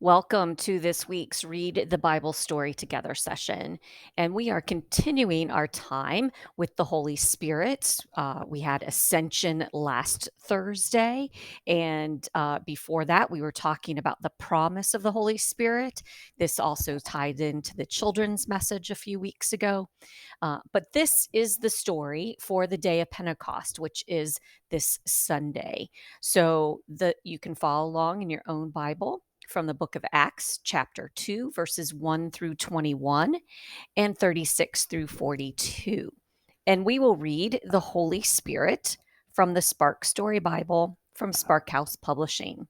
Welcome to this week's Read the Bible Story Together session. And we are continuing our time with the Holy Spirit. We had Ascension last Thursday. And before that, we were talking about the promise of the Holy Spirit. This also tied into the children's message a few weeks ago. But this is the story for the day of Pentecost, which is this Sunday. So you can follow along in your own Bible from the book of Acts, chapter 2, verses 1 through 21 and 36 through 42. And we will read the Holy Spirit from the Spark Story Bible from Spark House Publishing.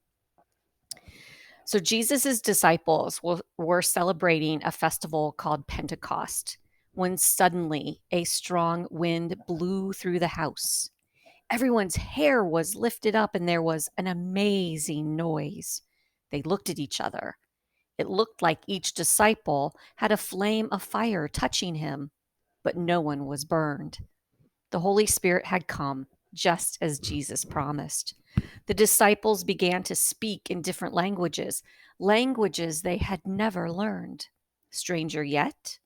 So Jesus' disciples were celebrating a festival called Pentecost when suddenly a strong wind blew through the house. Everyone's hair was lifted up and there was an amazing noise. They looked at each other. It looked like each disciple had a flame of fire touching him, but no one was burned. The Holy Spirit had come, just as Jesus promised. The disciples began to speak in different languages, languages they had never learned. Stranger yet,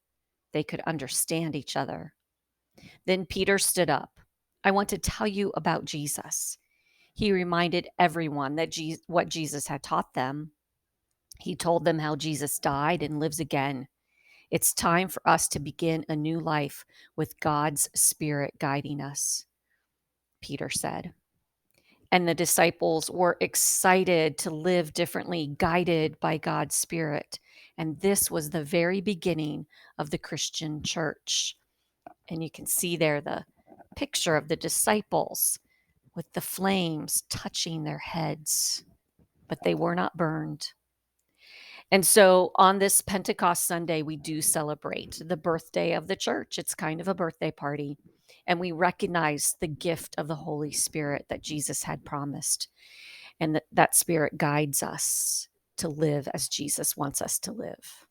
they could understand each other. Then Peter stood up. I want to tell you about Jesus. He reminded everyone that what Jesus had taught them. He told them how Jesus died and lives again. It's time for us to begin a new life with God's Spirit guiding us, Peter said. And the disciples were excited to live differently, guided by God's Spirit. And this was the very beginning of the Christian church. And you can see there the picture of the disciples with the flames touching their heads, but they were not burned. And so on this Pentecost Sunday, we do celebrate the birthday of the church. It's kind of a birthday party. And we recognize the gift of the Holy Spirit that Jesus had promised. And that Spirit guides us to live as Jesus wants us to live.